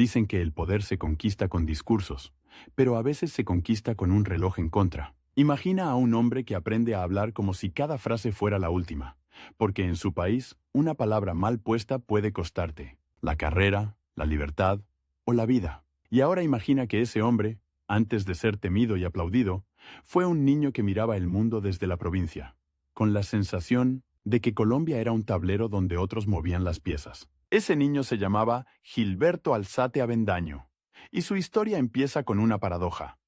Dicen que el poder se conquista con discursos, pero a veces se conquista con un reloj en contra. Imagina a un hombre que aprende a hablar como si cada frase fuera la última, porque en su país, una palabra mal puesta puede costarte la carrera, la libertad o la vida. Y ahora imagina que ese hombre, antes de ser temido y aplaudido, fue un niño que miraba el mundo desde la provincia, con la sensación de que Colombia era un tablero donde otros movían las piezas. Ese niño se llamaba Gilberto Alzate Avendaño, y su historia empieza con una paradoja.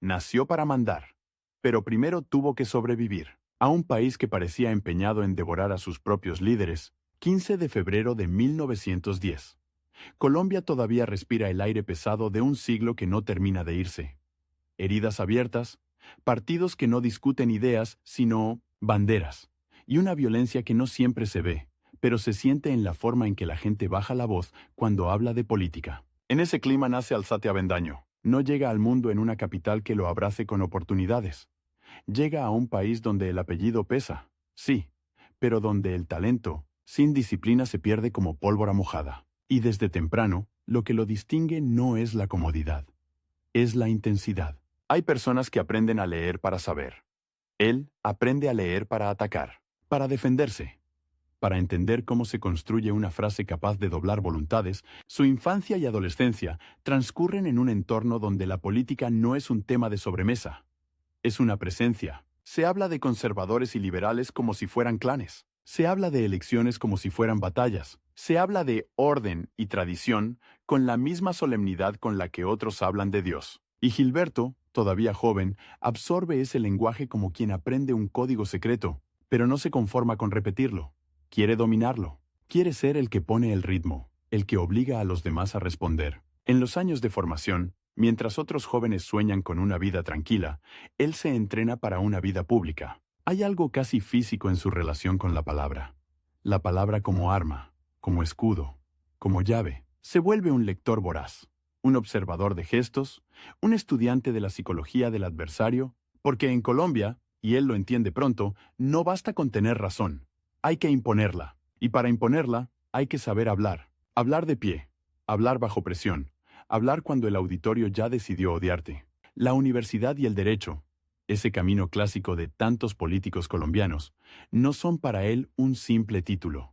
Nació para mandar, pero primero tuvo que sobrevivir a un país que parecía empeñado en devorar a sus propios líderes. 15 de febrero de 1910. Colombia todavía respira el aire pesado de un siglo que no termina de irse. Heridas abiertas, partidos que no discuten ideas, sino banderas, y una violencia que no siempre se ve, pero se siente en la forma en que la gente baja la voz cuando habla de política. En ese clima nace Alzate Avendaño. No llega al mundo en una capital que lo abrace con oportunidades. Llega a un país donde el apellido pesa, sí, pero donde el talento, sin disciplina, se pierde como pólvora mojada. Y desde temprano, lo que lo distingue no es la comodidad, es la intensidad. Hay personas que aprenden a leer para saber. Él aprende a leer para atacar, para defenderse, para entender cómo se construye una frase capaz de doblar voluntades. Su infancia y adolescencia transcurren en un entorno donde la política no es un tema de sobremesa, es una presencia. Se habla de conservadores y liberales como si fueran clanes. Se habla de elecciones como si fueran batallas. Se habla de orden y tradición con la misma solemnidad con la que otros hablan de Dios. Y Gilberto, todavía joven, absorbe ese lenguaje como quien aprende un código secreto, pero no se conforma con repetirlo. Quiere dominarlo. Quiere ser el que pone el ritmo, el que obliga a los demás a responder. En los años de formación, mientras otros jóvenes sueñan con una vida tranquila, él se entrena para una vida pública. Hay algo casi físico en su relación con la palabra. La palabra como arma, como escudo, como llave. Se vuelve un lector voraz, un observador de gestos, un estudiante de la psicología del adversario, porque en Colombia, y él lo entiende pronto, no basta con tener razón. Hay que imponerla. Y para imponerla, hay que saber hablar. Hablar de pie, hablar bajo presión, hablar cuando el auditorio ya decidió odiarte. La universidad y el derecho, ese camino clásico de tantos políticos colombianos, no son para él un simple título.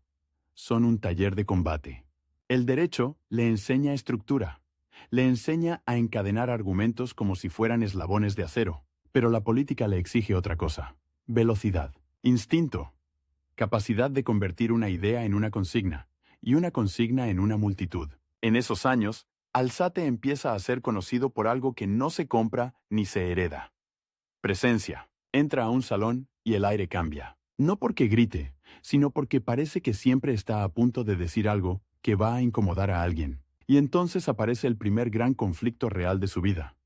Son un taller de combate. El derecho le enseña estructura, le enseña a encadenar argumentos como si fueran eslabones de acero. Pero la política le exige otra cosa: velocidad, instinto, capacidad de convertir una idea en una consigna, y una consigna en una multitud. En esos años, Alzate empieza a ser conocido por algo que no se compra ni se hereda. Presencia. Entra a un salón y el aire cambia. No porque grite, sino porque parece que siempre está a punto de decir algo que va a incomodar a alguien. Y entonces aparece el primer gran conflicto real de su vida.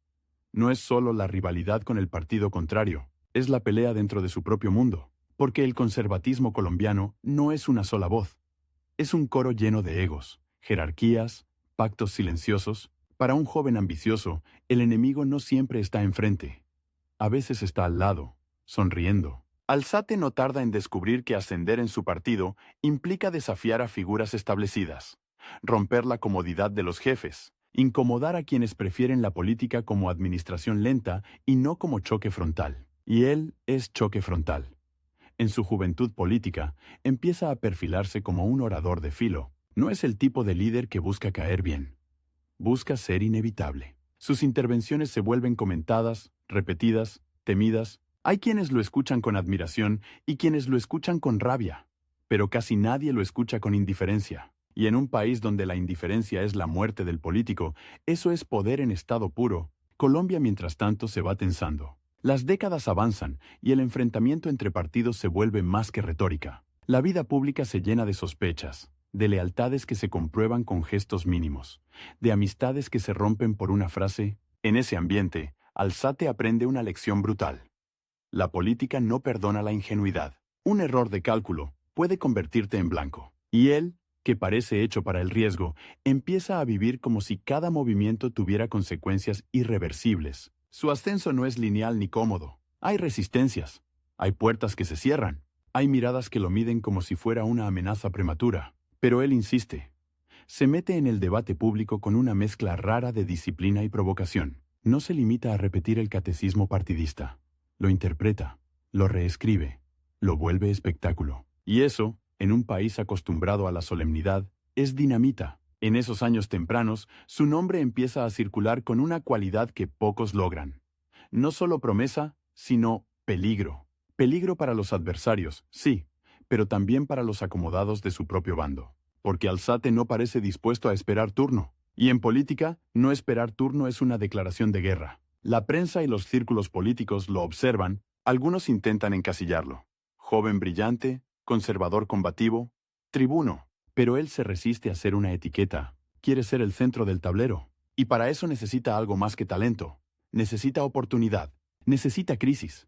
No es solo la rivalidad con el partido contrario, es la pelea dentro de su propio mundo. Porque el conservatismo colombiano no es una sola voz. Es un coro lleno de egos, jerarquías, pactos silenciosos. Para un joven ambicioso, el enemigo no siempre está enfrente. A veces está al lado, sonriendo. Alzate no tarda en descubrir que ascender en su partido implica desafiar a figuras establecidas, romper la comodidad de los jefes, incomodar a quienes prefieren la política como administración lenta y no como choque frontal. Y él es choque frontal. En su juventud política, empieza a perfilarse como un orador de filo. No es el tipo de líder que busca caer bien. Busca ser inevitable. Sus intervenciones se vuelven comentadas, repetidas, temidas. Hay quienes lo escuchan con admiración y quienes lo escuchan con rabia, pero casi nadie lo escucha con indiferencia. Y en un país donde la indiferencia es la muerte del político, eso es poder en estado puro. Colombia, mientras tanto, se va tensando. Las décadas avanzan y el enfrentamiento entre partidos se vuelve más que retórica. La vida pública se llena de sospechas, de lealtades que se comprueban con gestos mínimos, de amistades que se rompen por una frase. En ese ambiente, Alzate aprende una lección brutal. La política no perdona la ingenuidad. Un error de cálculo puede convertirte en blanco. Y él, que parece hecho para el riesgo, empieza a vivir como si cada movimiento tuviera consecuencias irreversibles. Su ascenso no es lineal ni cómodo. Hay resistencias, hay puertas que se cierran, hay miradas que lo miden como si fuera una amenaza prematura. Pero él insiste. Se mete en el debate público con una mezcla rara de disciplina y provocación. No se limita a repetir el catecismo partidista. Lo interpreta, lo reescribe, lo vuelve espectáculo. Y eso, en un país acostumbrado a la solemnidad, es dinamita. En esos años tempranos, su nombre empieza a circular con una cualidad que pocos logran. No solo promesa, sino peligro. Peligro para los adversarios, sí, pero también para los acomodados de su propio bando. Porque Alzate no parece dispuesto a esperar turno. Y en política, no esperar turno es una declaración de guerra. La prensa y los círculos políticos lo observan, algunos intentan encasillarlo. Joven brillante, conservador combativo, tribuno. Pero él se resiste a ser una etiqueta, quiere ser el centro del tablero. Y para eso necesita algo más que talento. Necesita oportunidad, necesita crisis.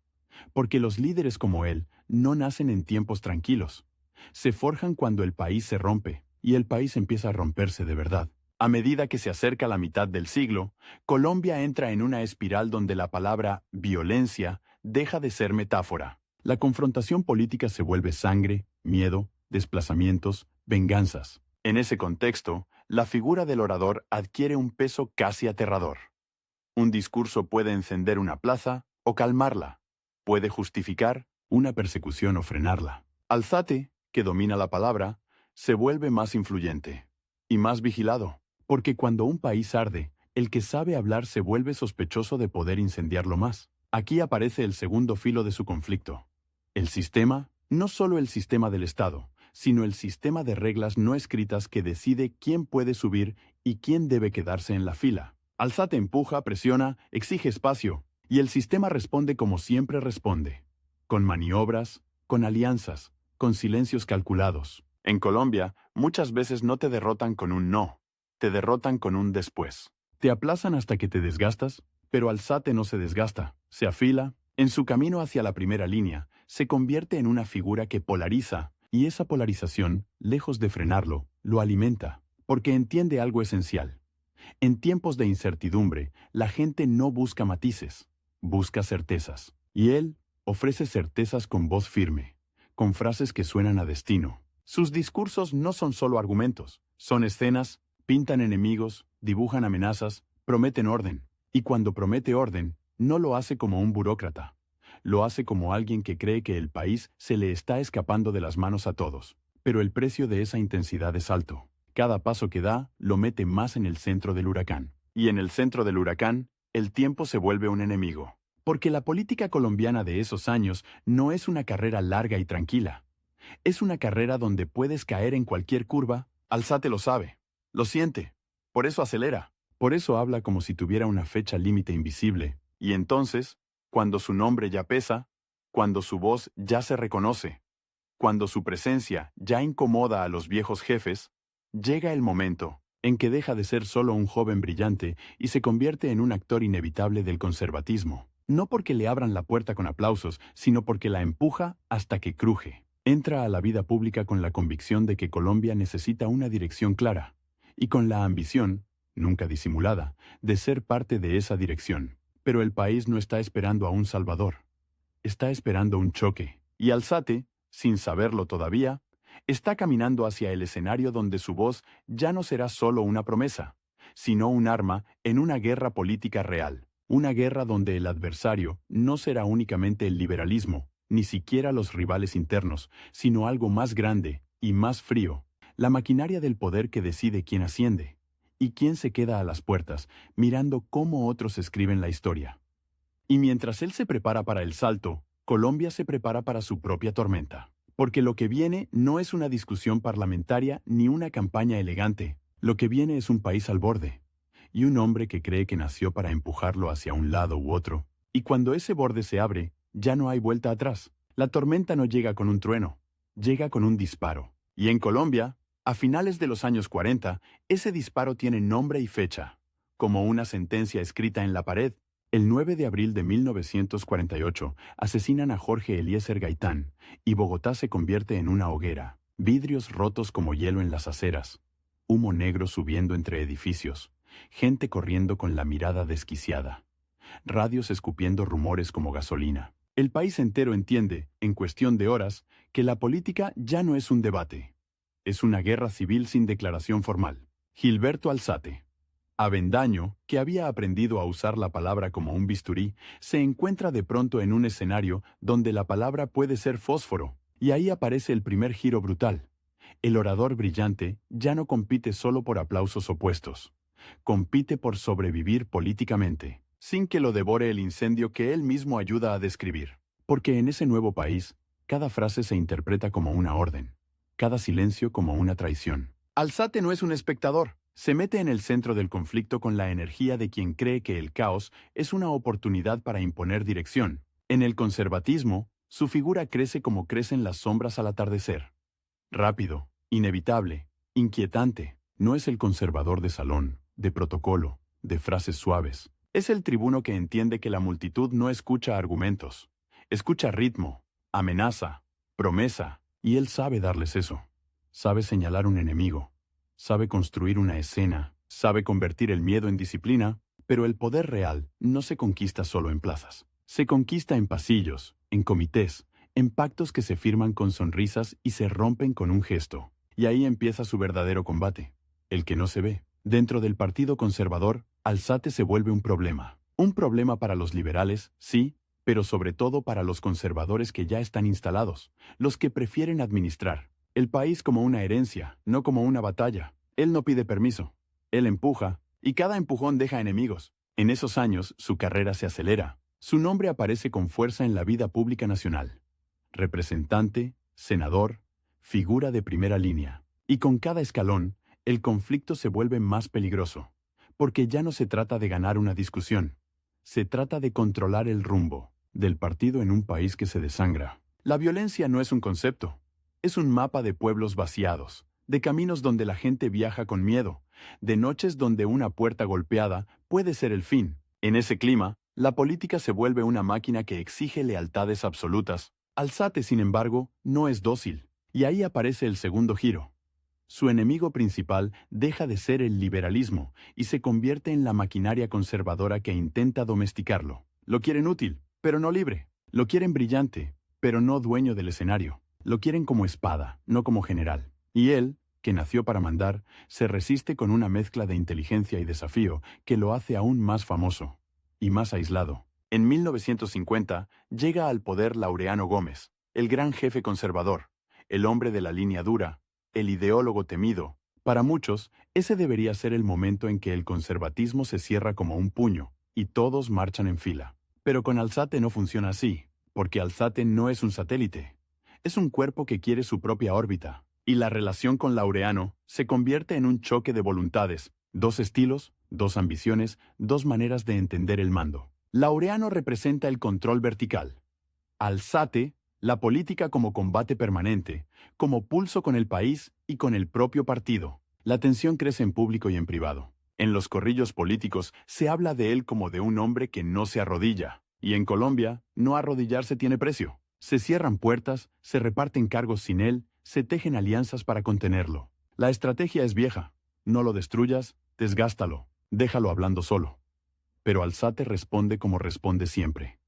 Porque los líderes como él no nacen en tiempos tranquilos. Se forjan cuando el país se rompe, y el país empieza a romperse de verdad. A medida que se acerca la mitad del siglo, Colombia entra en una espiral donde la palabra violencia deja de ser metáfora. La confrontación política se vuelve sangre, miedo, desplazamientos, venganzas. En ese contexto, la figura del orador adquiere un peso casi aterrador. Un discurso puede encender una plaza o calmarla. Puede justificar una persecución o frenarla. Alzate, que domina la palabra, se vuelve más influyente y más vigilado, porque cuando un país arde, el que sabe hablar se vuelve sospechoso de poder incendiarlo más. Aquí aparece el segundo filo de su conflicto. El sistema, no solo el sistema del Estado, sino el sistema de reglas no escritas que decide quién puede subir y quién debe quedarse en la fila. Alzate empuja, presiona, exige espacio, y el sistema responde como siempre responde, con maniobras, con alianzas, con silencios calculados. En Colombia, muchas veces no te derrotan con un no, te derrotan con un después. Te aplazan hasta que te desgastas, pero Alzate no se desgasta, se afila, en su camino hacia la primera línea, se convierte en una figura que polariza, y esa polarización, lejos de frenarlo, lo alimenta, porque entiende algo esencial. En tiempos de incertidumbre, la gente no busca matices, busca certezas. Y él ofrece certezas con voz firme, con frases que suenan a destino. Sus discursos no son solo argumentos, son escenas, pintan enemigos, dibujan amenazas, prometen orden. Y cuando promete orden, no lo hace como un burócrata. Lo hace como alguien que cree que el país se le está escapando de las manos a todos. Pero el precio de esa intensidad es alto. Cada paso que da lo mete más en el centro del huracán. Y en el centro del huracán, el tiempo se vuelve un enemigo. Porque la política colombiana de esos años no es una carrera larga y tranquila. Es una carrera donde puedes caer en cualquier curva. Alzate lo sabe, lo siente, por eso acelera, por eso habla como si tuviera una fecha límite invisible. Y entonces, cuando su nombre ya pesa, cuando su voz ya se reconoce, cuando su presencia ya incomoda a los viejos jefes, llega el momento en que deja de ser solo un joven brillante y se convierte en un actor inevitable del conservatismo. No porque le abran la puerta con aplausos, sino porque la empuja hasta que cruje. Entra a la vida pública con la convicción de que Colombia necesita una dirección clara, y con la ambición, nunca disimulada, de ser parte de esa dirección. Pero el país no está esperando a un salvador. Está esperando un choque. Y Alzate, sin saberlo todavía, está caminando hacia el escenario donde su voz ya no será solo una promesa, sino un arma en una guerra política real. Una guerra donde el adversario no será únicamente el liberalismo, ni siquiera los rivales internos, sino algo más grande y más frío, la maquinaria del poder que decide quién asciende y quién se queda a las puertas, mirando cómo otros escriben la historia. Y mientras él se prepara para el salto, Colombia se prepara para su propia tormenta. Porque lo que viene no es una discusión parlamentaria ni una campaña elegante. Lo que viene es un país al borde. Y un hombre que cree que nació para empujarlo hacia un lado u otro. Y cuando ese borde se abre, ya no hay vuelta atrás. La tormenta no llega con un trueno, llega con un disparo. Y en Colombia, a finales de los años 40, ese disparo tiene nombre y fecha, como una sentencia escrita en la pared. El 9 de abril de 1948 asesinan a Jorge Eliezer Gaitán y Bogotá se convierte en una hoguera. Vidrios rotos como hielo en las aceras, humo negro subiendo entre edificios, gente corriendo con la mirada desquiciada, radios escupiendo rumores como gasolina. El país entero entiende, en cuestión de horas, que la política ya no es un debate. Es una guerra civil sin declaración formal. Gilberto Alzate. Avendaño, que había aprendido a usar la palabra como un bisturí, se encuentra de pronto en un escenario donde la palabra puede ser fósforo, y ahí aparece el primer giro brutal. El orador brillante ya no compite solo por aplausos opuestos. Compite por sobrevivir políticamente, sin que lo devore el incendio que él mismo ayuda a describir. Porque en ese nuevo país, cada frase se interpreta como una orden, cada silencio como una traición. Alzate no es un espectador. Se mete en el centro del conflicto con la energía de quien cree que el caos es una oportunidad para imponer dirección. En el conservatismo, su figura crece como crecen las sombras al atardecer. Rápido, inevitable, inquietante. No es el conservador de salón, de protocolo, de frases suaves. Es el tribuno que entiende que la multitud no escucha argumentos. Escucha ritmo, amenaza, promesa, y él sabe darles eso. Sabe señalar un enemigo. Sabe construir una escena, sabe convertir el miedo en disciplina, pero el poder real no se conquista solo en plazas. Se conquista en pasillos, en comités, en pactos que se firman con sonrisas y se rompen con un gesto. Y ahí empieza su verdadero combate, el que no se ve. Dentro del Partido Conservador, Alzate se vuelve un problema. Un problema para los liberales, sí, pero sobre todo para los conservadores que ya están instalados, los que prefieren administrar el país como una herencia, no como una batalla. Él no pide permiso. Él empuja, y cada empujón deja enemigos. En esos años, su carrera se acelera. Su nombre aparece con fuerza en la vida pública nacional. Representante, senador, figura de primera línea. Y con cada escalón, el conflicto se vuelve más peligroso. Porque ya no se trata de ganar una discusión. Se trata de controlar el rumbo del partido en un país que se desangra. La violencia no es un concepto. Es un mapa de pueblos vaciados, de caminos donde la gente viaja con miedo, de noches donde una puerta golpeada puede ser el fin. En ese clima, la política se vuelve una máquina que exige lealtades absolutas. Alzate, sin embargo, no es dócil, y ahí aparece el segundo giro. Su enemigo principal deja de ser el liberalismo y se convierte en la maquinaria conservadora que intenta domesticarlo. Lo quieren útil, pero no libre. Lo quieren brillante, pero no dueño del escenario. Lo quieren como espada, no como general. Y él, que nació para mandar, se resiste con una mezcla de inteligencia y desafío que lo hace aún más famoso y más aislado. En 1950 llega al poder Laureano Gómez, el gran jefe conservador, el hombre de la línea dura, el ideólogo temido. Para muchos, ese debería ser el momento en que el conservatismo se cierra como un puño y todos marchan en fila. Pero con Alzate no funciona así, porque Alzate no es un satélite. Es un cuerpo que quiere su propia órbita, y la relación con Laureano se convierte en un choque de voluntades, dos estilos, dos ambiciones, dos maneras de entender el mando. Laureano representa el control vertical. Alzate, la política como combate permanente, como pulso con el país y con el propio partido. La tensión crece en público y en privado. En los corrillos políticos se habla de él como de un hombre que no se arrodilla, y en Colombia, no arrodillarse tiene precio. Se cierran puertas, se reparten cargos sin él, se tejen alianzas para contenerlo. La estrategia es vieja. No lo destruyas, desgástalo, déjalo hablando solo. Pero Alzate responde como responde siempre.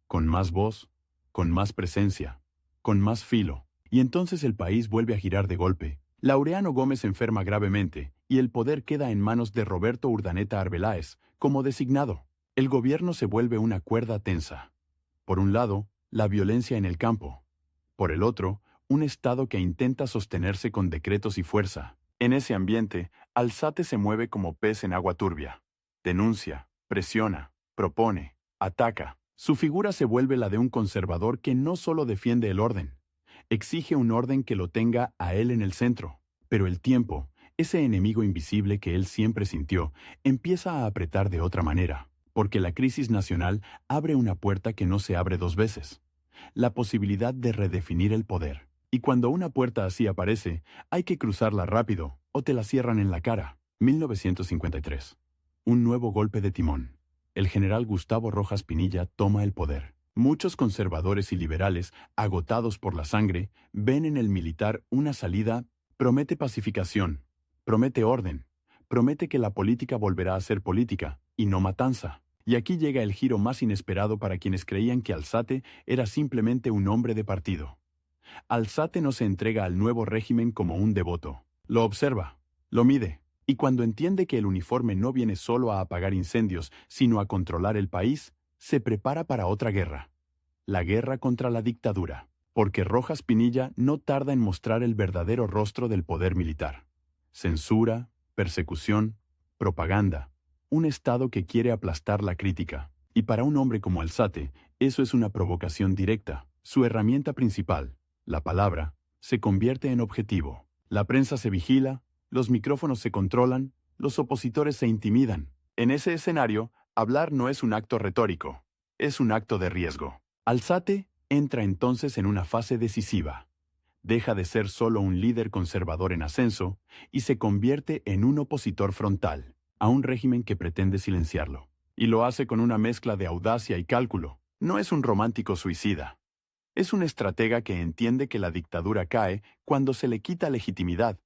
Con más voz, con más presencia, con más filo. Y entonces el país vuelve a girar de golpe. Laureano Gómez enferma gravemente, y el poder queda en manos de Roberto Urdaneta Arbeláez, como designado. El gobierno se vuelve una cuerda tensa. Por un lado, la violencia en el campo. Por el otro, un Estado que intenta sostenerse con decretos y fuerza. En ese ambiente, Alzate se mueve como pez en agua turbia. Denuncia, presiona, propone, ataca. Su figura se vuelve la de un conservador que no solo defiende el orden, exige un orden que lo tenga a él en el centro. Pero el tiempo, ese enemigo invisible que él siempre sintió, empieza a apretar de otra manera, porque la crisis nacional abre una puerta que no se abre dos veces. La posibilidad de redefinir el poder. Y cuando una puerta así aparece, hay que cruzarla rápido, o te la cierran en la cara. 1953. Un nuevo golpe de timón. El general Gustavo Rojas Pinilla toma el poder. Muchos conservadores y liberales, agotados por la sangre, ven en el militar una salida. Promete pacificación, promete orden, promete que la política volverá a ser política, y no matanza. Y aquí llega el giro más inesperado para quienes creían que Alzate era simplemente un hombre de partido. Alzate no se entrega al nuevo régimen como un devoto. Lo observa, lo mide, Y cuando entiende que el uniforme no viene solo a apagar incendios, sino a controlar el país, se prepara para otra guerra. La guerra contra la dictadura. Porque Rojas Pinilla no tarda en mostrar el verdadero rostro del poder militar. Censura, persecución, propaganda. Un Estado que quiere aplastar la crítica. Y para un hombre como Alzate, eso es una provocación directa. Su herramienta principal, la palabra, se convierte en objetivo. La prensa se vigila, los micrófonos se controlan, los opositores se intimidan. En ese escenario, hablar no es un acto retórico, es un acto de riesgo. Alzate entra entonces en una fase decisiva. Deja de ser solo un líder conservador en ascenso y se convierte en un opositor frontal a un régimen que pretende silenciarlo. Y lo hace con una mezcla de audacia y cálculo. No es un romántico suicida. Es un estratega que entiende que la dictadura cae cuando se le quita legitimidad,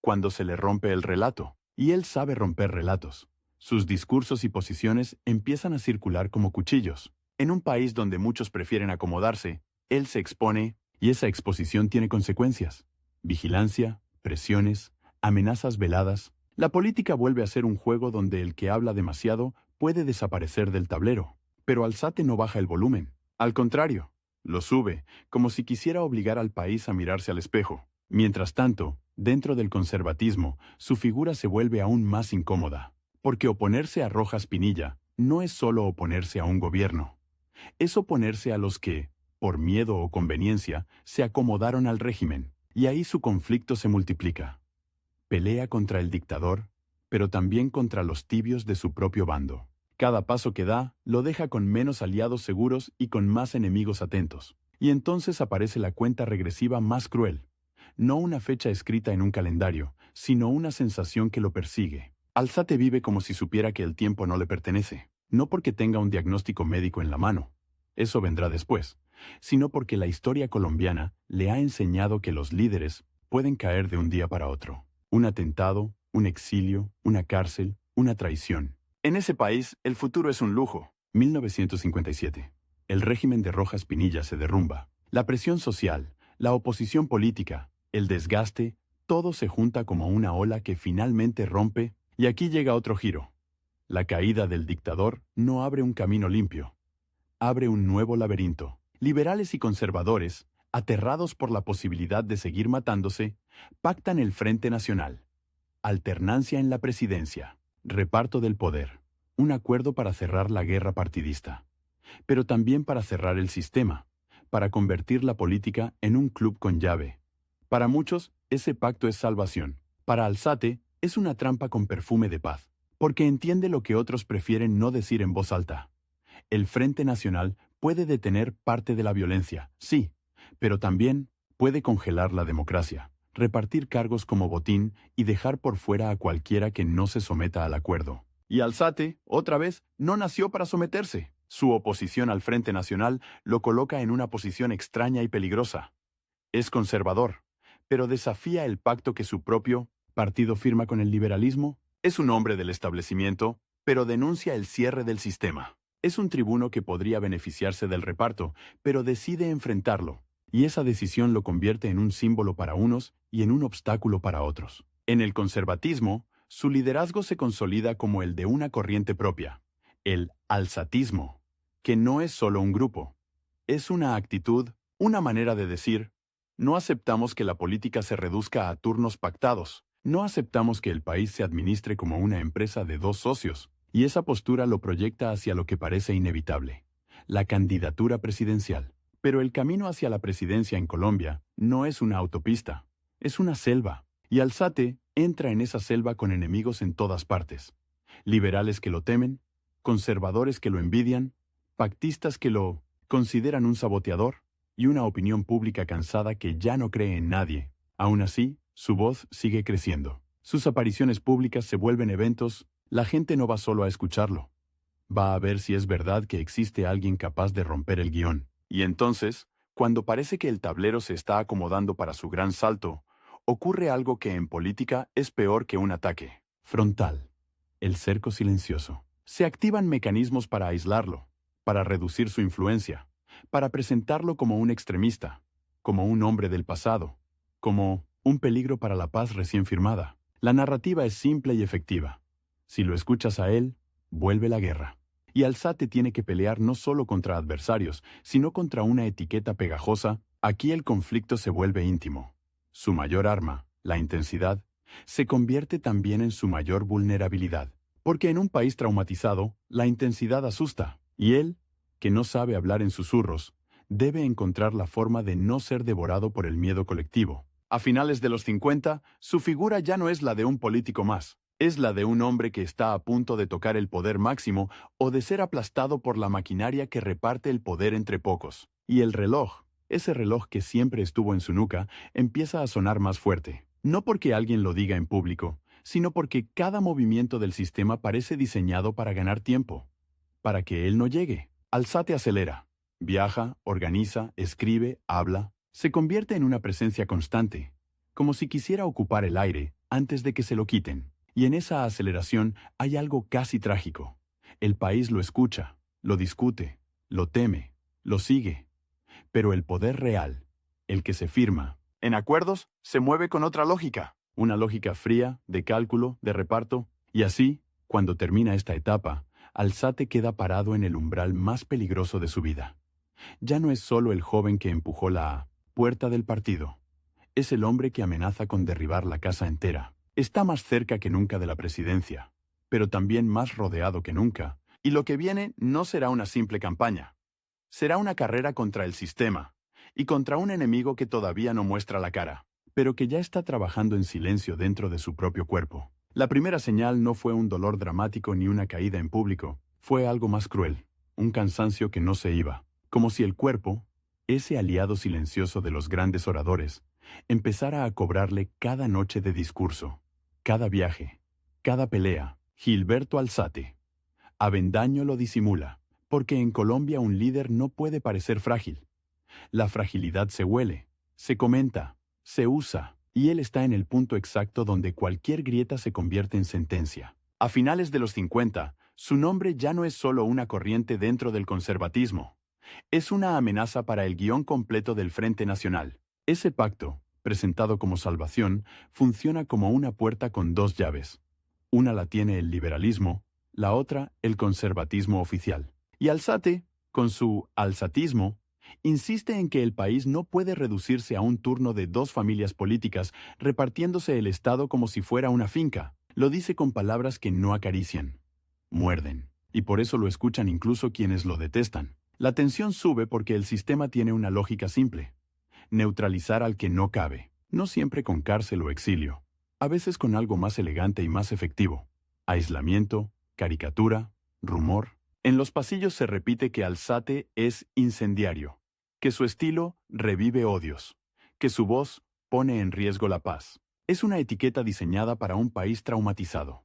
cuando se le rompe el relato. Y él sabe romper relatos. Sus discursos y posiciones empiezan a circular como cuchillos. En un país donde muchos prefieren acomodarse, él se expone y esa exposición tiene consecuencias. Vigilancia, presiones, amenazas veladas. La política vuelve a ser un juego donde el que habla demasiado puede desaparecer del tablero. Pero Alzate no baja el volumen. Al contrario, lo sube, como si quisiera obligar al país a mirarse al espejo. Mientras tanto, dentro del conservatismo, su figura se vuelve aún más incómoda. Porque oponerse a Rojas Pinilla no es solo oponerse a un gobierno. Es oponerse a los que, por miedo o conveniencia, se acomodaron al régimen. Y ahí su conflicto se multiplica. Pelea contra el dictador, pero también contra los tibios de su propio bando. Cada paso que da lo deja con menos aliados seguros y con más enemigos atentos. Y entonces aparece la cuenta regresiva más cruel. No una fecha escrita en un calendario, sino una sensación que lo persigue. Alzate vive como si supiera que el tiempo no le pertenece. No porque tenga un diagnóstico médico en la mano. Eso vendrá después. Sino porque la historia colombiana le ha enseñado que los líderes pueden caer de un día para otro. Un atentado, un exilio, una cárcel, una traición. En ese país, el futuro es un lujo. 1957. El régimen de Rojas Pinilla se derrumba. La presión social, la oposición política, el desgaste, todo se junta como una ola que finalmente rompe, y aquí llega otro giro. La caída del dictador no abre un camino limpio. Abre un nuevo laberinto. Liberales y conservadores, aterrados por la posibilidad de seguir matándose, pactan el Frente Nacional. Alternancia en la presidencia. Reparto del poder. Un acuerdo para cerrar la guerra partidista. Pero también para cerrar el sistema. Para convertir la política en un club con llave. Para muchos, ese pacto es salvación. Para Alzate, es una trampa con perfume de paz. Porque entiende lo que otros prefieren no decir en voz alta. El Frente Nacional puede detener parte de la violencia, sí, pero también puede congelar la democracia, repartir cargos como botín y dejar por fuera a cualquiera que no se someta al acuerdo. Y Alzate, otra vez, no nació para someterse. Su oposición al Frente Nacional lo coloca en una posición extraña y peligrosa. Es conservador, pero desafía el pacto que su propio partido firma con el liberalismo. Es un hombre del establecimiento, pero denuncia el cierre del sistema. Es un tribuno que podría beneficiarse del reparto, pero decide enfrentarlo, y esa decisión lo convierte en un símbolo para unos y en un obstáculo para otros. En el conservatismo, su liderazgo se consolida como el de una corriente propia, el alzatismo, que no es solo un grupo. Es una actitud, una manera de decir, no aceptamos que la política se reduzca a turnos pactados, no aceptamos que el país se administre como una empresa de dos socios. Y esa postura lo proyecta hacia lo que parece inevitable, la candidatura presidencial. Pero el camino hacia la presidencia en Colombia no es una autopista, es una selva. Y Alzate entra en esa selva con enemigos en todas partes. Liberales que lo temen, conservadores que lo envidian, pactistas que lo consideran un saboteador, y una opinión pública cansada que ya no cree en nadie. Aún así, su voz sigue creciendo. Sus apariciones públicas se vuelven eventos. La gente no va solo a escucharlo. Va a ver si es verdad que existe alguien capaz de romper el guión. Y entonces, cuando parece que el tablero se está acomodando para su gran salto, ocurre algo que en política es peor que un ataque. Frontal. El cerco silencioso. Se activan mecanismos para aislarlo, para reducir su influencia, para presentarlo como un extremista, como un hombre del pasado, como un peligro para la paz recién firmada. La narrativa es simple y efectiva. Si lo escuchas a él, vuelve la guerra. Y Alzate tiene que pelear no solo contra adversarios, sino contra una etiqueta pegajosa. Aquí el conflicto se vuelve íntimo. Su mayor arma, la intensidad, se convierte también en su mayor vulnerabilidad. Porque en un país traumatizado, la intensidad asusta, y él, que no sabe hablar en susurros, debe encontrar la forma de no ser devorado por el miedo colectivo. A finales de los 50, su figura ya no es la de un político más. Es la de un hombre que está a punto de tocar el poder máximo o de ser aplastado por la maquinaria que reparte el poder entre pocos. Y el reloj, ese reloj que siempre estuvo en su nuca, empieza a sonar más fuerte. No porque alguien lo diga en público, sino porque cada movimiento del sistema parece diseñado para ganar tiempo. Para que él no llegue. Alzate acelera. Viaja, organiza, escribe, habla. Se convierte en una presencia constante, como si quisiera ocupar el aire antes de que se lo quiten. Y en esa aceleración hay algo casi trágico. El país lo escucha, lo discute, lo teme, lo sigue. Pero el poder real, el que se firma en acuerdos, se mueve con otra lógica. Una lógica fría, de cálculo, de reparto. Y así, cuando termina esta etapa, Alzate queda parado en el umbral más peligroso de su vida. Ya no es solo el joven que empujó la puerta del partido. Es el hombre que amenaza con derribar la casa entera. Está más cerca que nunca de la presidencia, pero también más rodeado que nunca. Y lo que viene no será una simple campaña. Será una carrera contra el sistema, y contra un enemigo que todavía no muestra la cara, pero que ya está trabajando en silencio dentro de su propio cuerpo. La primera señal no fue un dolor dramático ni una caída en público, fue algo más cruel, un cansancio que no se iba, como si el cuerpo, ese aliado silencioso de los grandes oradores, empezara a cobrarle cada noche de discurso, cada viaje, cada pelea. Gilberto Alzate. Avendaño lo disimula, porque en Colombia un líder no puede parecer frágil. La fragilidad se huele, se comenta, se usa, y él está en el punto exacto donde cualquier grieta se convierte en sentencia. A finales de los 50, su nombre ya no es solo una corriente dentro del conservatismo. Es una amenaza para el guión completo del Frente Nacional. Ese pacto, presentado como salvación, funciona como una puerta con dos llaves. Una la tiene el liberalismo, la otra el conservatismo oficial. Y Alzate, con su alzatismo, insiste en que el país no puede reducirse a un turno de dos familias políticas repartiéndose el Estado como si fuera una finca. Lo dice con palabras que no acarician, muerden, y por eso lo escuchan incluso quienes lo detestan. La tensión sube porque el sistema tiene una lógica simple: neutralizar al que no cabe, no siempre con cárcel o exilio, a veces con algo más elegante y más efectivo: aislamiento, caricatura, rumor. En los pasillos se repite que Alzate es incendiario, que su estilo revive odios, que su voz pone en riesgo la paz. Es una etiqueta diseñada para un país traumatizado.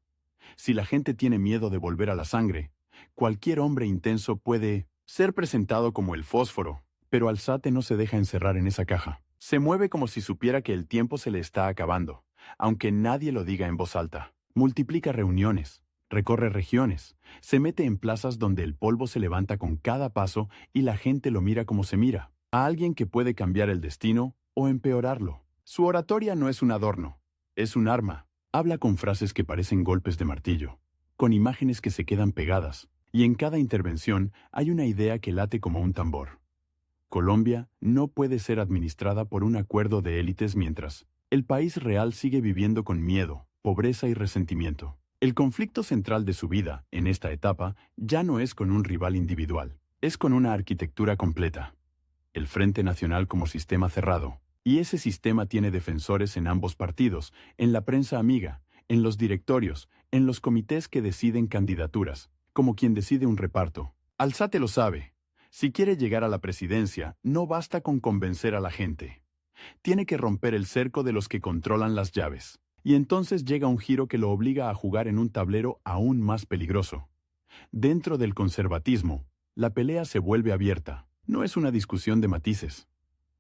Si la gente tiene miedo de volver a la sangre, cualquier hombre intenso puede ser presentado como el fósforo, pero Alzate no se deja encerrar en esa caja. Se mueve como si supiera que el tiempo se le está acabando, aunque nadie lo diga en voz alta. Multiplica reuniones, recorre regiones, se mete en plazas donde el polvo se levanta con cada paso y la gente lo mira como se mira, a alguien que puede cambiar el destino o empeorarlo. Su oratoria no es un adorno, es un arma. Habla con frases que parecen golpes de martillo, con imágenes que se quedan pegadas, y en cada intervención hay una idea que late como un tambor. Colombia no puede ser administrada por un acuerdo de élites mientras el país real sigue viviendo con miedo, pobreza y resentimiento. El conflicto central de su vida, en esta etapa, ya no es con un rival individual, es con una arquitectura completa. El Frente Nacional como sistema cerrado. Y ese sistema tiene defensores en ambos partidos, en la prensa amiga, en los directorios, en los comités que deciden candidaturas, como quien decide un reparto. Alzate lo sabe. Si quiere llegar a la presidencia, no basta con convencer a la gente. Tiene que romper el cerco de los que controlan las llaves. Y entonces llega un giro que lo obliga a jugar en un tablero aún más peligroso. Dentro del conservatismo, la pelea se vuelve abierta. No es una discusión de matices.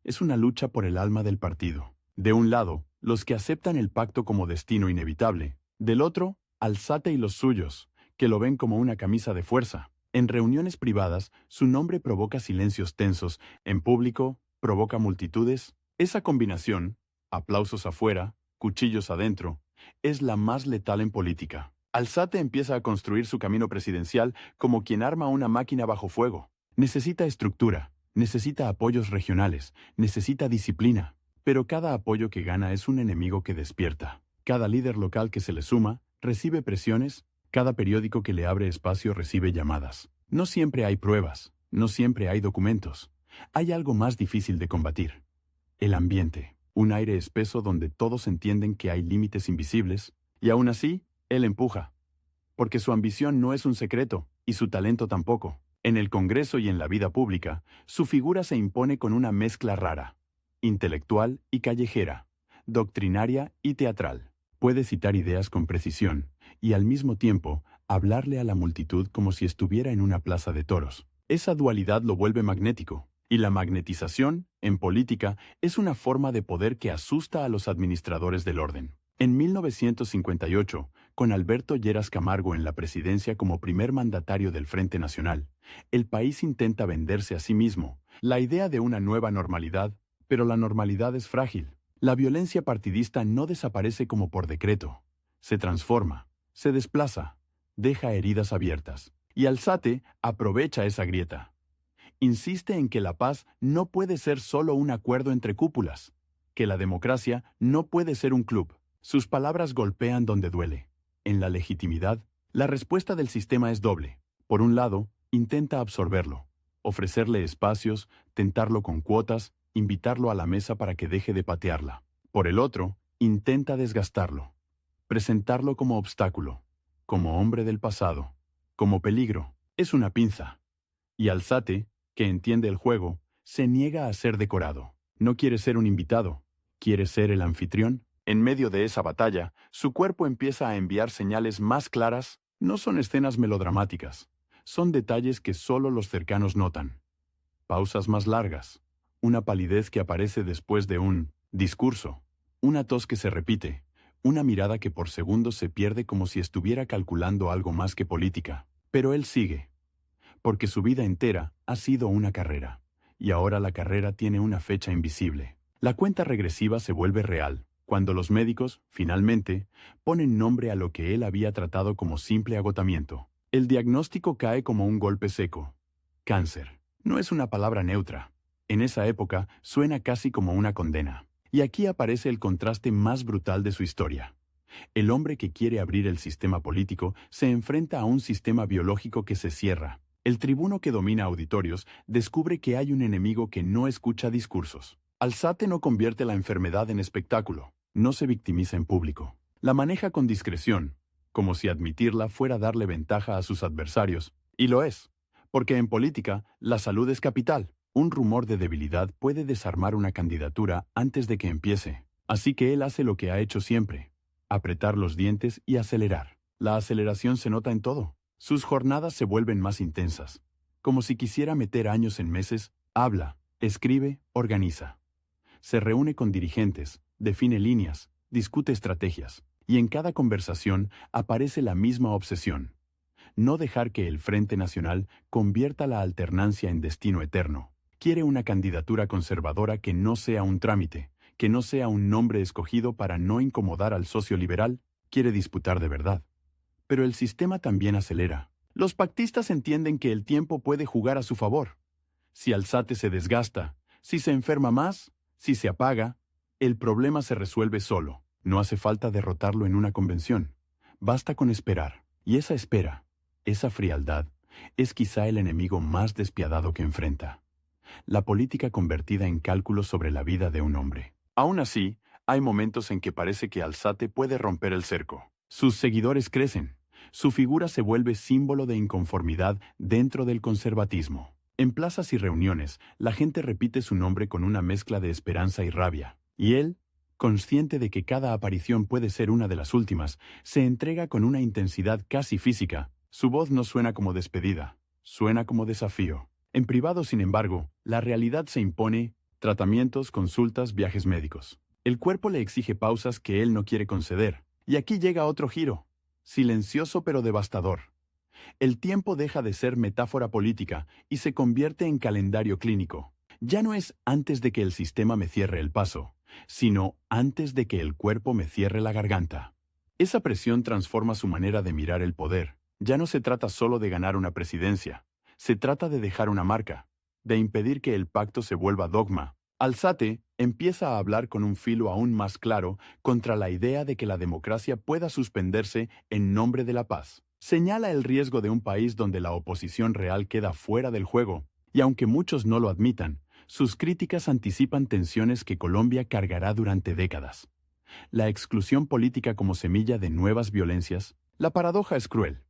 Es una lucha por el alma del partido. De un lado, los que aceptan el pacto como destino inevitable. Del otro, Alzate y los suyos, que lo ven como una camisa de fuerza. En reuniones privadas, su nombre provoca silencios tensos. En público, provoca multitudes. Esa combinación, aplausos afuera, cuchillos adentro, es la más letal en política. Alzate empieza a construir su camino presidencial como quien arma una máquina bajo fuego. Necesita estructura, necesita apoyos regionales, necesita disciplina. Pero cada apoyo que gana es un enemigo que despierta. Cada líder local que se le suma recibe presiones, cada periódico que le abre espacio recibe llamadas. No siempre hay pruebas, no siempre hay documentos. Hay algo más difícil de combatir. El ambiente. Un aire espeso donde todos entienden que hay límites invisibles, y aún así, él empuja. Porque su ambición no es un secreto, y su talento tampoco. En el Congreso y en la vida pública, su figura se impone con una mezcla rara. Intelectual y callejera, doctrinaria y teatral. Puede citar ideas con precisión, y al mismo tiempo, hablarle a la multitud como si estuviera en una plaza de toros. Esa dualidad lo vuelve magnético. Y la magnetización, en política, es una forma de poder que asusta a los administradores del orden. En 1958, con Alberto Lleras Camargo en la presidencia como primer mandatario del Frente Nacional, el país intenta venderse a sí mismo, la idea de una nueva normalidad, pero la normalidad es frágil. La violencia partidista no desaparece como por decreto. Se transforma, se desplaza, deja heridas abiertas. Y Alzate aprovecha esa grieta. Insiste en que la paz no puede ser solo un acuerdo entre cúpulas, que la democracia no puede ser un club. Sus palabras golpean donde duele. En la legitimidad, la respuesta del sistema es doble. Por un lado, intenta absorberlo, ofrecerle espacios, tentarlo con cuotas, invitarlo a la mesa para que deje de patearla. Por el otro, intenta desgastarlo, presentarlo como obstáculo, como hombre del pasado, como peligro. Es una pinza. Y Alzate, que entiende el juego, se niega a ser decorado. No quiere ser un invitado, quiere ser el anfitrión. En medio de esa batalla, su cuerpo empieza a enviar señales más claras. No son escenas melodramáticas, son detalles que solo los cercanos notan. Pausas más largas, una palidez que aparece después de un discurso, una tos que se repite, una mirada que por segundos se pierde como si estuviera calculando algo más que política. Pero él sigue. Porque su vida entera ha sido una carrera, y ahora la carrera tiene una fecha invisible. La cuenta regresiva se vuelve real, cuando los médicos, finalmente, ponen nombre a lo que él había tratado como simple agotamiento. El diagnóstico cae como un golpe seco. Cáncer. No es una palabra neutra. En esa época suena casi como una condena. Y aquí aparece el contraste más brutal de su historia. El hombre que quiere abrir el sistema político se enfrenta a un sistema biológico que se cierra. El tribuno que domina auditorios descubre que hay un enemigo que no escucha discursos. Alzate no convierte la enfermedad en espectáculo, no se victimiza en público. La maneja con discreción, como si admitirla fuera darle ventaja a sus adversarios. Y lo es, porque en política la salud es capital. Un rumor de debilidad puede desarmar una candidatura antes de que empiece. Así que él hace lo que ha hecho siempre: apretar los dientes y acelerar. La aceleración se nota en todo. Sus jornadas se vuelven más intensas. Como si quisiera meter años en meses, habla, escribe, organiza. Se reúne con dirigentes, define líneas, discute estrategias. Y en cada conversación aparece la misma obsesión: no dejar que el Frente Nacional convierta la alternancia en destino eterno. Quiere una candidatura conservadora que no sea un trámite, que no sea un nombre escogido para no incomodar al socio liberal. Quiere disputar de verdad. Pero el sistema también acelera. Los pactistas entienden que el tiempo puede jugar a su favor. Si Alzate se desgasta, si se enferma más, si se apaga, el problema se resuelve solo. No hace falta derrotarlo en una convención. Basta con esperar. Y esa espera, esa frialdad, es quizá el enemigo más despiadado que enfrenta. La política convertida en cálculo sobre la vida de un hombre. Aún así, hay momentos en que parece que Alzate puede romper el cerco. Sus seguidores crecen. Su figura se vuelve símbolo de inconformidad dentro del conservatismo. En plazas y reuniones, la gente repite su nombre con una mezcla de esperanza y rabia. Y él, consciente de que cada aparición puede ser una de las últimas, se entrega con una intensidad casi física. Su voz no suena como despedida, suena como desafío. En privado, sin embargo, la realidad se impone: tratamientos, consultas, viajes médicos. El cuerpo le exige pausas que él no quiere conceder. Y aquí llega otro giro, silencioso pero devastador. El tiempo deja de ser metáfora política y se convierte en calendario clínico. Ya no es antes de que el sistema me cierre el paso, sino antes de que el cuerpo me cierre la garganta. Esa presión transforma su manera de mirar el poder. Ya no se trata solo de ganar una presidencia, se trata de dejar una marca, de impedir que el pacto se vuelva dogma. Alzate empieza a hablar con un filo aún más claro contra la idea de que la democracia pueda suspenderse en nombre de la paz. Señala el riesgo de un país donde la oposición real queda fuera del juego, y aunque muchos no lo admitan, sus críticas anticipan tensiones que Colombia cargará durante décadas. La exclusión política como semilla de nuevas violencias. La paradoja es cruel.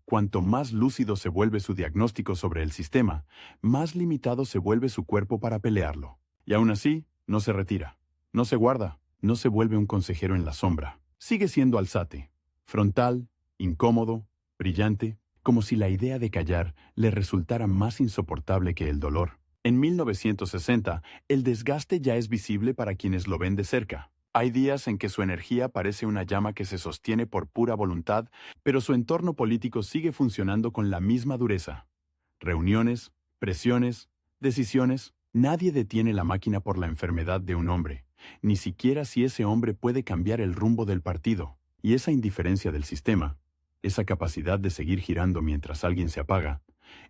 Cuanto más lúcido se vuelve su diagnóstico sobre el sistema, más limitado se vuelve su cuerpo para pelearlo. Y aún así, no se retira, no se guarda, no se vuelve un consejero en la sombra. Sigue siendo Alzate, frontal, incómodo, brillante, como si la idea de callar le resultara más insoportable que el dolor. En 1960, el desgaste ya es visible para quienes lo ven de cerca. Hay días en que su energía parece una llama que se sostiene por pura voluntad, pero su entorno político sigue funcionando con la misma dureza. Reuniones, presiones, decisiones. Nadie detiene la máquina por la enfermedad de un hombre, ni siquiera si ese hombre puede cambiar el rumbo del partido. Y esa indiferencia del sistema, esa capacidad de seguir girando mientras alguien se apaga,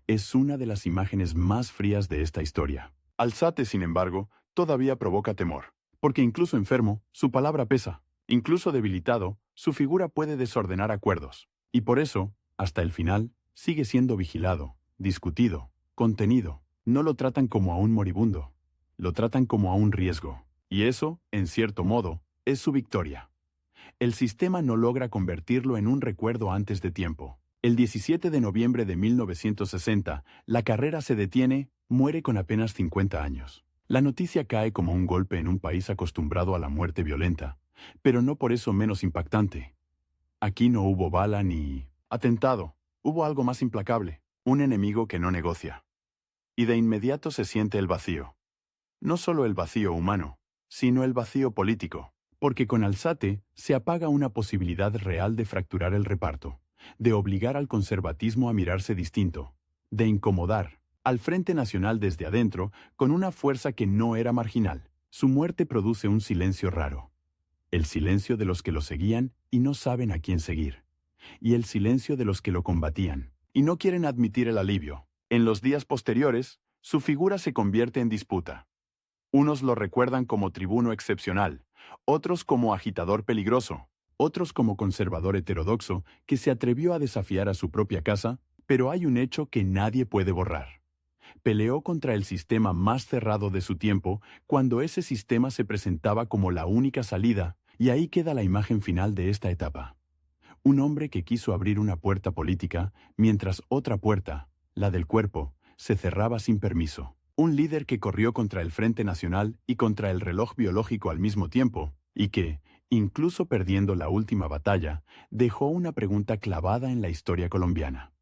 es una de las imágenes más frías de esta historia. Alzate, sin embargo, todavía provoca temor. Porque incluso enfermo, su palabra pesa. Incluso debilitado, su figura puede desordenar acuerdos. Y por eso, hasta el final, sigue siendo vigilado, discutido, contenido. No lo tratan como a un moribundo. Lo tratan como a un riesgo. Y eso, en cierto modo, es su victoria. El sistema no logra convertirlo en un recuerdo antes de tiempo. El 17 de noviembre de 1960, la carrera se detiene, muere con apenas 50 años. La noticia cae como un golpe en un país acostumbrado a la muerte violenta, pero no por eso menos impactante. Aquí no hubo bala ni atentado, hubo algo más implacable, un enemigo que no negocia. Y de inmediato se siente el vacío. No solo el vacío humano, sino el vacío político, porque con Alzate se apaga una posibilidad real de fracturar el reparto, de obligar al conservatismo a mirarse distinto, de incomodar al Frente Nacional desde adentro con una fuerza que no era marginal. Su muerte produce un silencio raro. El silencio de los que lo seguían y no saben a quién seguir. Y el silencio de los que lo combatían y no quieren admitir el alivio. En los días posteriores, su figura se convierte en disputa. Unos lo recuerdan como tribuno excepcional, otros como agitador peligroso, otros como conservador heterodoxo que se atrevió a desafiar a su propia casa, pero hay un hecho que nadie puede borrar. Peleó contra el sistema más cerrado de su tiempo cuando ese sistema se presentaba como la única salida, y ahí queda la imagen final de esta etapa. Un hombre que quiso abrir una puerta política, mientras otra puerta, la del cuerpo, se cerraba sin permiso. Un líder que corrió contra el Frente Nacional y contra el reloj biológico al mismo tiempo, y que, incluso perdiendo la última batalla, dejó una pregunta clavada en la historia colombiana.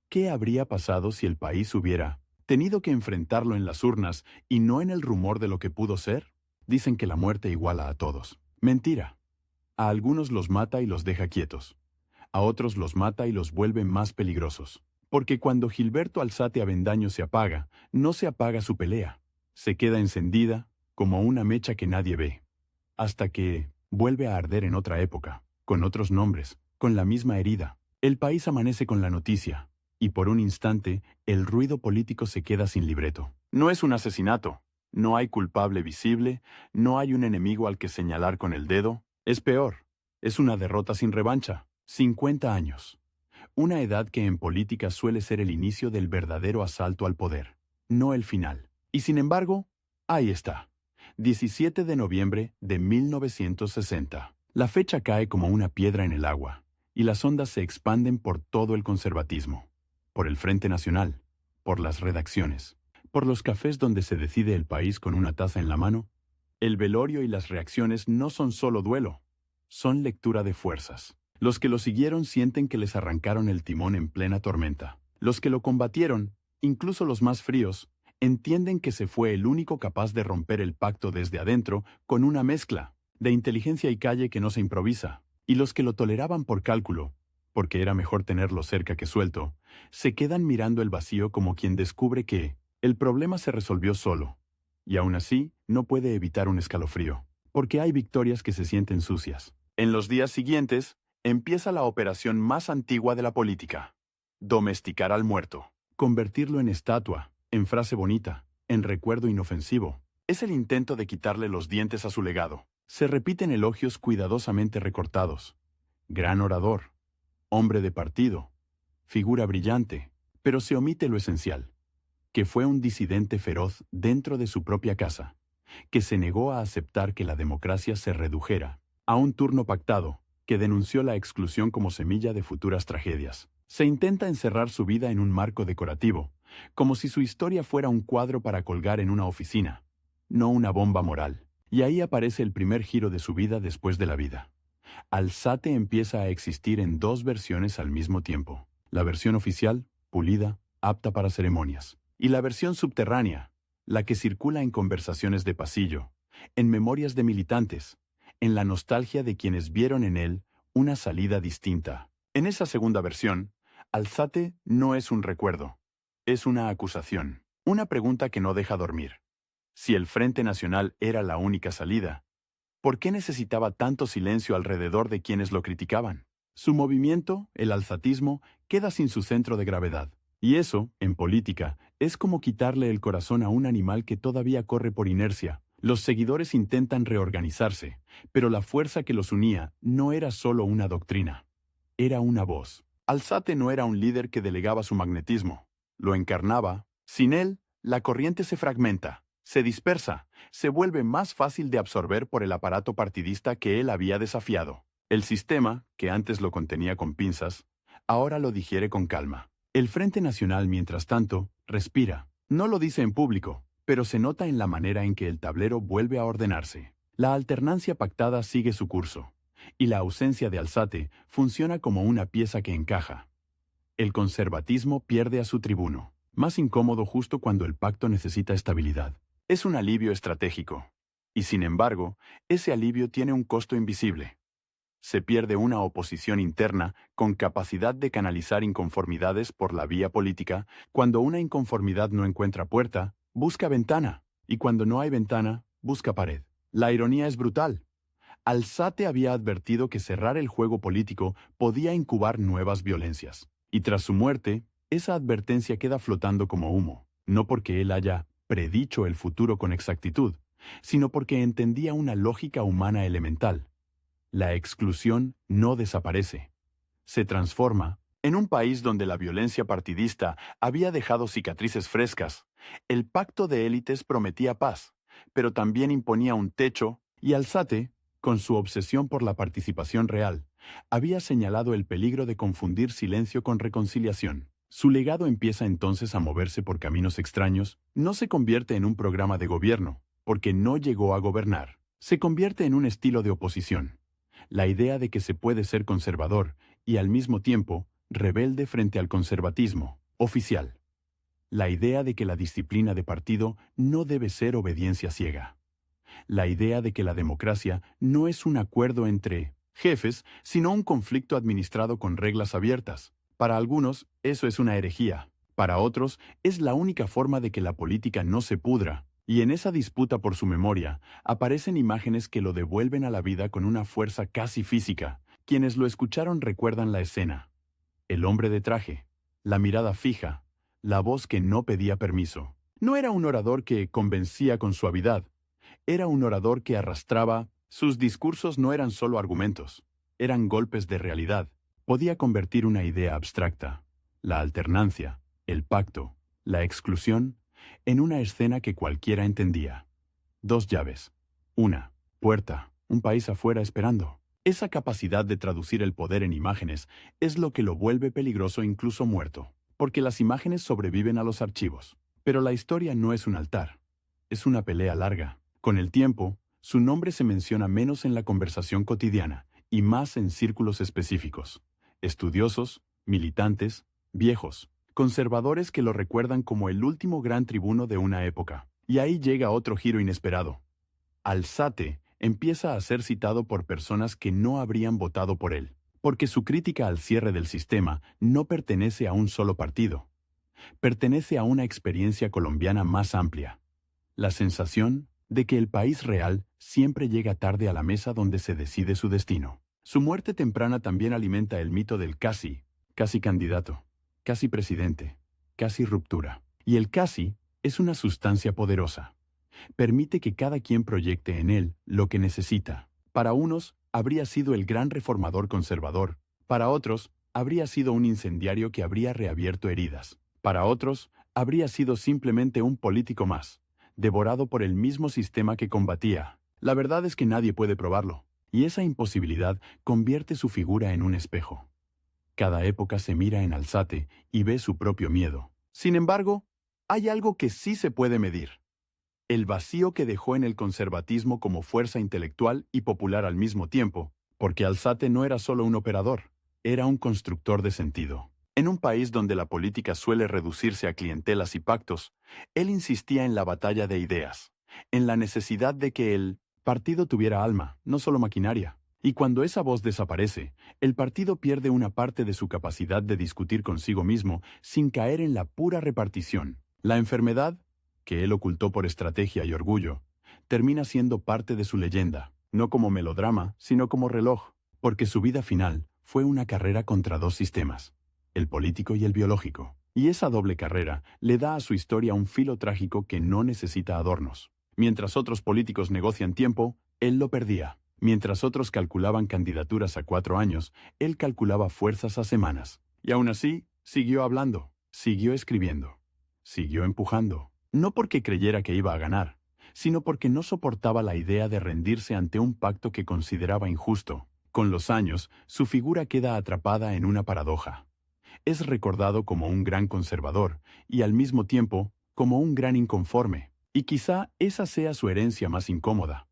¿Qué habría pasado si el país hubiera tenido que enfrentarlo en las urnas y no en el rumor de lo que pudo ser? Dicen que la muerte iguala a todos. Mentira. A algunos los mata y los deja quietos. A otros los mata y los vuelve más peligrosos. Porque cuando Gilberto Alzate Avendaño se apaga, no se apaga su pelea. Se queda encendida, como una mecha que nadie ve. Hasta que vuelve a arder en otra época, con otros nombres, con la misma herida. El país amanece con la noticia. Y por un instante, el ruido político se queda sin libreto. No es un asesinato, no hay culpable visible, no hay un enemigo al que señalar con el dedo. Es peor, es una derrota sin revancha. 50 años. Una edad que en política suele ser el inicio del verdadero asalto al poder, no el final. Y sin embargo, ahí está. 17 de noviembre de 1960. La fecha cae como una piedra en el agua, y las ondas se expanden por todo el conservatismo. Por el Frente Nacional, por las redacciones, por los cafés donde se decide el país con una taza en la mano. El velorio y las reacciones no son solo duelo, son lectura de fuerzas. Los que lo siguieron sienten que les arrancaron el timón en plena tormenta. Los que lo combatieron, incluso los más fríos, entienden que se fue el único capaz de romper el pacto desde adentro con una mezcla de inteligencia y calle que no se improvisa. Y los que lo toleraban por cálculo, porque era mejor tenerlo cerca que suelto, se quedan mirando el vacío como quien descubre que el problema se resolvió solo. Y aún así, no puede evitar un escalofrío, porque hay victorias que se sienten sucias. En los días siguientes, empieza la operación más antigua de la política: domesticar al muerto, convertirlo en estatua, en frase bonita, en recuerdo inofensivo. Es el intento de quitarle los dientes a su legado. Se repiten elogios cuidadosamente recortados: gran orador, hombre de partido, figura brillante, pero se omite lo esencial: que fue un disidente feroz dentro de su propia casa, que se negó a aceptar que la democracia se redujera a un turno pactado, que denunció la exclusión como semilla de futuras tragedias. Se intenta encerrar su vida en un marco decorativo, como si su historia fuera un cuadro para colgar en una oficina, no una bomba moral. Y ahí aparece el primer giro de su vida después de la vida. Alzate empieza a existir en dos versiones al mismo tiempo: la versión oficial, pulida, apta para ceremonias, y la versión subterránea, la que circula en conversaciones de pasillo, en memorias de militantes, en la nostalgia de quienes vieron en él una salida distinta. En esa segunda versión, Alzate no es un recuerdo, es una acusación, una pregunta que no deja dormir. Si el Frente Nacional era la única salida, ¿por qué necesitaba tanto silencio alrededor de quienes lo criticaban? Su movimiento, el alzatismo, queda sin su centro de gravedad. Y eso, en política, es como quitarle el corazón a un animal que todavía corre por inercia. Los seguidores intentan reorganizarse, pero la fuerza que los unía no era solo una doctrina, era una voz. Alzate no era un líder que delegaba su magnetismo, lo encarnaba. Sin él, la corriente se fragmenta, se dispersa, se vuelve más fácil de absorber por el aparato partidista que él había desafiado. El sistema, que antes lo contenía con pinzas, ahora lo digiere con calma. El Frente Nacional, mientras tanto, respira. No lo dice en público, pero se nota en la manera en que el tablero vuelve a ordenarse. La alternancia pactada sigue su curso, y la ausencia de Alzate funciona como una pieza que encaja. El conservatismo pierde a su tribuno, más incómodo justo cuando el pacto necesita estabilidad. Es un alivio estratégico. Y sin embargo, ese alivio tiene un costo invisible. Se pierde una oposición interna con capacidad de canalizar inconformidades por la vía política. Cuando una inconformidad no encuentra puerta, busca ventana. Y cuando no hay ventana, busca pared. La ironía es brutal. Alzate había advertido que cerrar el juego político podía incubar nuevas violencias. Y tras su muerte, esa advertencia queda flotando como humo. No porque él haya predicho el futuro con exactitud, sino porque entendía una lógica humana elemental. La exclusión no desaparece, se transforma. En un país donde la violencia partidista había dejado cicatrices frescas, el pacto de élites prometía paz, pero también imponía un techo, y Alzate, con su obsesión por la participación real, había señalado el peligro de confundir silencio con reconciliación. Su legado empieza entonces a moverse por caminos extraños. No se convierte en un programa de gobierno, porque no llegó a gobernar. Se convierte en un estilo de oposición. La idea de que se puede ser conservador y al mismo tiempo rebelde frente al conservatismo oficial. La idea de que la disciplina de partido no debe ser obediencia ciega. La idea de que la democracia no es un acuerdo entre jefes, sino un conflicto administrado con reglas abiertas. Para algunos, eso es una herejía. Para otros, es la única forma de que la política no se pudra. Y en esa disputa por su memoria, aparecen imágenes que lo devuelven a la vida con una fuerza casi física. Quienes lo escucharon recuerdan la escena. El hombre de traje, la mirada fija, la voz que no pedía permiso. No era un orador que convencía con suavidad. Era un orador que arrastraba. Sus discursos no eran solo argumentos, eran golpes de realidad. Podía convertir una idea abstracta, la alternancia, el pacto, la exclusión, en una escena que cualquiera entendía. Dos llaves. Una puerta, un país afuera esperando. Esa capacidad de traducir el poder en imágenes es lo que lo vuelve peligroso incluso muerto, porque las imágenes sobreviven a los archivos. Pero la historia no es un altar, es una pelea larga. Con el tiempo, su nombre se menciona menos en la conversación cotidiana y más en círculos específicos. Estudiosos, militantes, viejos, conservadores que lo recuerdan como el último gran tribuno de una época. Y ahí llega otro giro inesperado. Alzate empieza a ser citado por personas que no habrían votado por él, porque su crítica al cierre del sistema no pertenece a un solo partido. Pertenece a una experiencia colombiana más amplia. La sensación de que el país real siempre llega tarde a la mesa donde se decide su destino. Su muerte temprana también alimenta el mito del casi candidato, casi presidente, casi ruptura. Y el casi es una sustancia poderosa. Permite que cada quien proyecte en él lo que necesita. Para unos, habría sido el gran reformador conservador. Para otros, habría sido un incendiario que habría reabierto heridas. Para otros, habría sido simplemente un político más, devorado por el mismo sistema que combatía. La verdad es que nadie puede probarlo, y esa imposibilidad convierte su figura en un espejo. Cada época se mira en Alzate y ve su propio miedo. Sin embargo, hay algo que sí se puede medir. El vacío que dejó en el conservatismo como fuerza intelectual y popular al mismo tiempo, porque Alzate no era solo un operador, era un constructor de sentido. En un país donde la política suele reducirse a clientelas y pactos, él insistía en la batalla de ideas, en la necesidad de que el partido tuviera alma, no solo maquinaria. Y cuando esa voz desaparece, el partido pierde una parte de su capacidad de discutir consigo mismo sin caer en la pura repartición. La enfermedad, que él ocultó por estrategia y orgullo, termina siendo parte de su leyenda, no como melodrama, sino como reloj, porque su vida final fue una carrera contra dos sistemas, el político y el biológico. Y esa doble carrera le da a su historia un filo trágico que no necesita adornos. Mientras otros políticos negocian tiempo, él lo perdía. Mientras otros calculaban candidaturas a 4 años, él calculaba fuerzas a semanas. Y aún así, siguió hablando, siguió escribiendo, siguió empujando. No porque creyera que iba a ganar, sino porque no soportaba la idea de rendirse ante un pacto que consideraba injusto. Con los años, su figura queda atrapada en una paradoja. Es recordado como un gran conservador y al mismo tiempo como un gran inconforme. Y quizá esa sea su herencia más incómoda.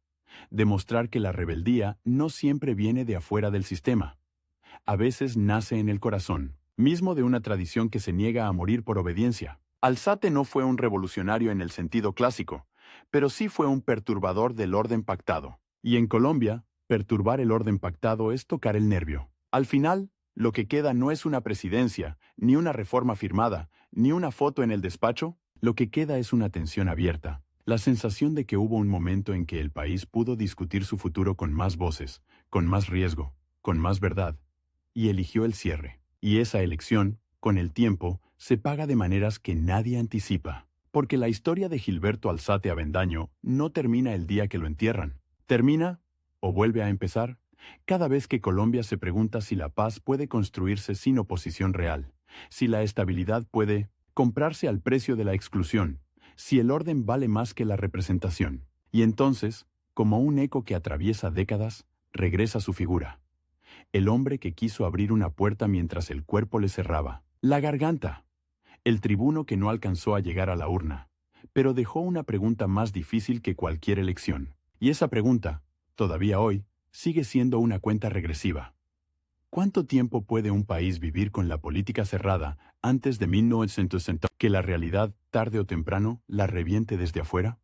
Demostrar que la rebeldía no siempre viene de afuera del sistema. A veces nace en el corazón, mismo de una tradición que se niega a morir por obediencia. Alzate no fue un revolucionario en el sentido clásico, pero sí fue un perturbador del orden pactado. Y en Colombia, perturbar el orden pactado es tocar el nervio. Al final, lo que queda no es una presidencia, ni una reforma firmada, ni una foto en el despacho, lo que queda es una tensión abierta. La sensación de que hubo un momento en que el país pudo discutir su futuro con más voces, con más riesgo, con más verdad, y eligió el cierre. Y esa elección, con el tiempo, se paga de maneras que nadie anticipa. Porque la historia de Gilberto Alzate Avendaño no termina el día que lo entierran. Termina, o vuelve a empezar, cada vez que Colombia se pregunta si la paz puede construirse sin oposición real, si la estabilidad puede comprarse al precio de la exclusión, si el orden vale más que la representación. Y entonces, como un eco que atraviesa décadas, regresa su figura. El hombre que quiso abrir una puerta mientras el cuerpo le cerraba. La garganta. El tribuno que no alcanzó a llegar a la urna, pero dejó una pregunta más difícil que cualquier elección. Y esa pregunta, todavía hoy, sigue siendo una cuenta regresiva. ¿Cuánto tiempo puede un país vivir con la política cerrada antes de 1960 que la realidad, tarde o temprano, la reviente desde afuera?